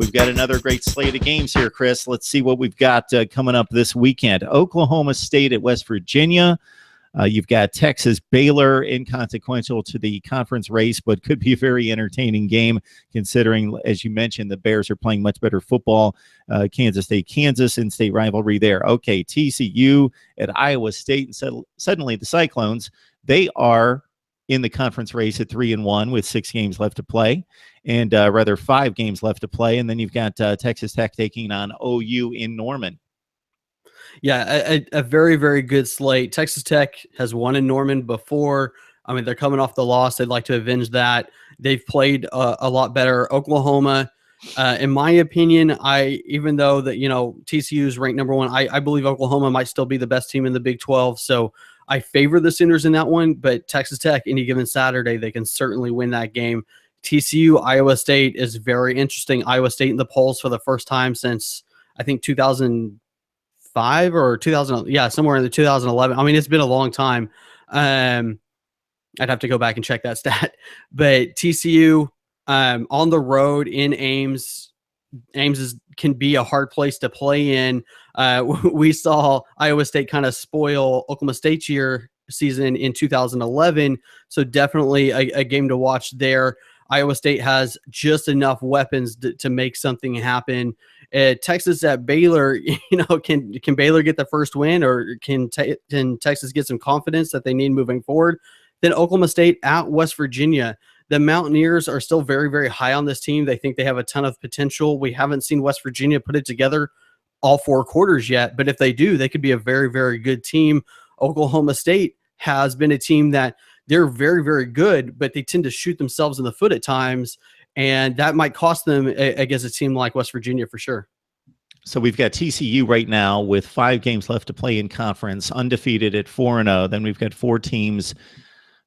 we've got another great slate of games here, Chris. Let's see what we've got coming up this weekend. Oklahoma State at West Virginia. You've got Texas Baylor, inconsequential to the conference race, but could be a very entertaining game considering, as you mentioned, the Bears are playing much better football. Kansas State, Kansas, in-state rivalry there. Okay, TCU at Iowa State, and suddenly the Cyclones, they are in the conference race at 3-1 with 6 games left to play, and rather 5 games left to play. And then you've got Texas Tech taking on OU in Norman. Yeah, a very, very good slate. Texas Tech has won in Norman before. I mean, they're coming off the loss. They'd like to avenge that. They've played a lot better. Oklahoma, in my opinion, even though that, TCU is ranked number 1, I believe Oklahoma might still be the best team in the Big 12. So I favor the Sooners in that one, but Texas Tech, any given Saturday, they can certainly win that game. TCU, Iowa State is very interesting. Iowa State in the polls for the first time since, I think, 2005 or 2000. Yeah, somewhere in the 2011. I mean, it's been a long time. I'd have to go back and check that stat. But TCU on the road in Ames. Ames can be a hard place to play in. We saw Iowa State kind of spoil Oklahoma State's season in 2011. So definitely a game to watch there. Iowa State has just enough weapons to make something happen. Texas at Baylor, can Baylor get the first win, or can Texas get some confidence that they need moving forward? Then Oklahoma State at West Virginia. The Mountaineers are still very, very high on this team. They think they have a ton of potential. We haven't seen West Virginia put it together all 4 quarters yet, but if they do, they could be a very, very good team. Oklahoma State has been a team that they're very, very good, but they tend to shoot themselves in the foot at times, and that might cost them against a team like West Virginia for sure. So we've got TCU right now with 5 games left to play in conference, undefeated at 4-0. Then we've got 4 teams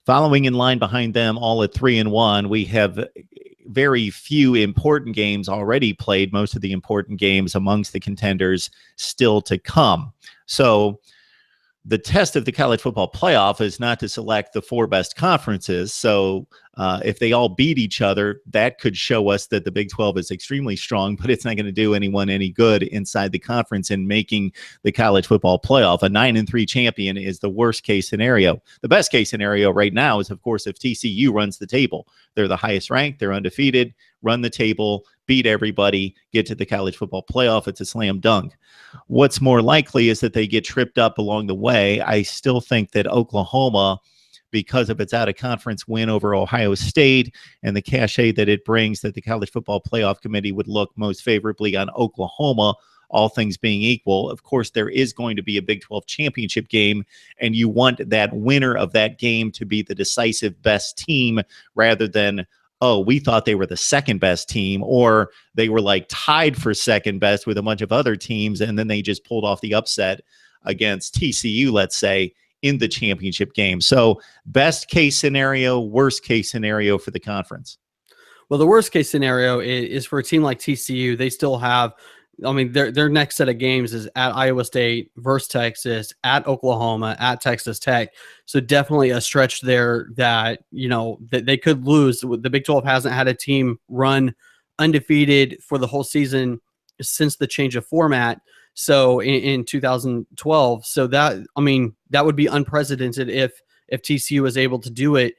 following in line behind them, all at 3-1. We have very few important games already played, most of the important games amongst the contenders still to come. So the test of the college football playoff is not to select the 4 best conferences. So if they all beat each other, that could show us that the Big 12 is extremely strong, but it's not going to do anyone any good inside the conference in making the college football playoff. A 9-3 champion is the worst case scenario. The best case scenario right now is, of course, if TCU runs the table. They're the highest ranked, they're undefeated, run the table, beat everybody, get to the college football playoff. It's a slam dunk. What's more likely is that they get tripped up along the way. I still think that Oklahoma, because of its out-of-conference win over Ohio State and the cachet that it brings, that the College Football Playoff Committee would look most favorably on Oklahoma, all things being equal. Of course, there is going to be a Big 12 championship game, and you want that winner of that game to be the decisive best team rather than, oh, we thought they were the second best team, or they were like tied for second best with a bunch of other teams, and then they just pulled off the upset against TCU, let's say, in the championship game. So best case scenario, worst case scenario for the conference. Well, the worst case scenario is for a team like TCU. They still have, I mean, their next set of games is at Iowa State versus Texas, at Oklahoma, at Texas Tech. So definitely a stretch there that, that they could lose. The Big 12 hasn't had a team run undefeated for the whole season since the change of format. So in 2012, so that would be unprecedented if TCU was able to do it.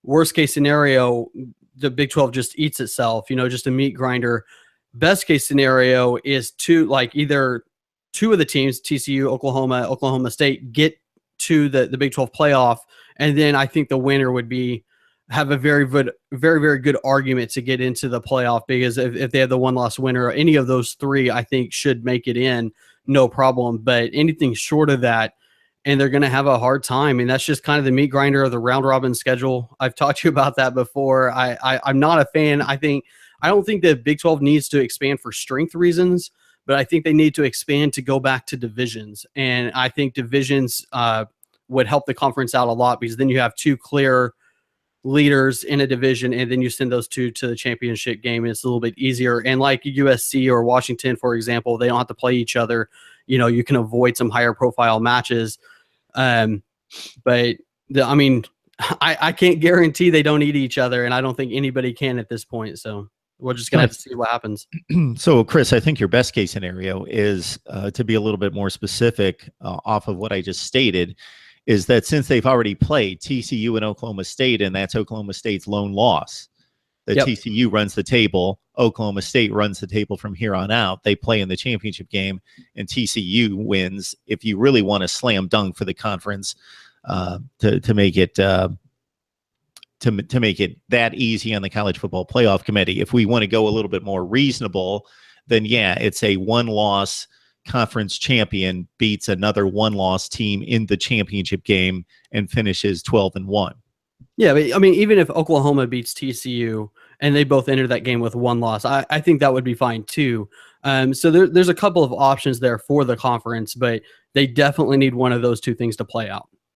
Worst case scenario, the Big 12 just eats itself, just a meat grinder. Best case scenario is either 2 of the teams, TCU, Oklahoma State, get to the Big 12 playoff, and then I think the winner would have a very, very good argument to get into the playoff, because if they have the 1-loss winner, any of those 3, I think, should make it in, no problem. But anything short of that, and they're going to have a hard time. And that's just kind of the meat grinder of the round robin schedule. I've talked to you about that before. I'm not a fan. I don't think the Big 12 needs to expand for strength reasons, but I think they need to expand to go back to divisions. And I think divisions would help the conference out a lot, because then you have 2 clear leaders in a division, and then you send those 2 to the championship game, and it's a little bit easier. And like USC or Washington, for example, they don't have to play each other. You can avoid some higher profile matches. But I can't guarantee they don't eat each other, and I don't think anybody can at this point. So We're just going to have to see what happens. So, Chris, I think your best case scenario is to be a little bit more specific off of what I just stated, is that since they've already played TCU and Oklahoma State, and that's Oklahoma State's lone loss, that TCU runs the table, Oklahoma State runs the table from here on out. They play in the championship game, and TCU wins. If you really want to slam dunk for the conference, to make it to make it that easy on the college football playoff committee. If we want to go a little bit more reasonable, then yeah, it's a one-loss conference champion beats another one-loss team in the championship game and finishes 12-1. Yeah, but I mean, even if Oklahoma beats TCU and they both enter that game with one loss, I think that would be fine too. So there's a couple of options there for the conference, but they definitely need one of those two things to play out.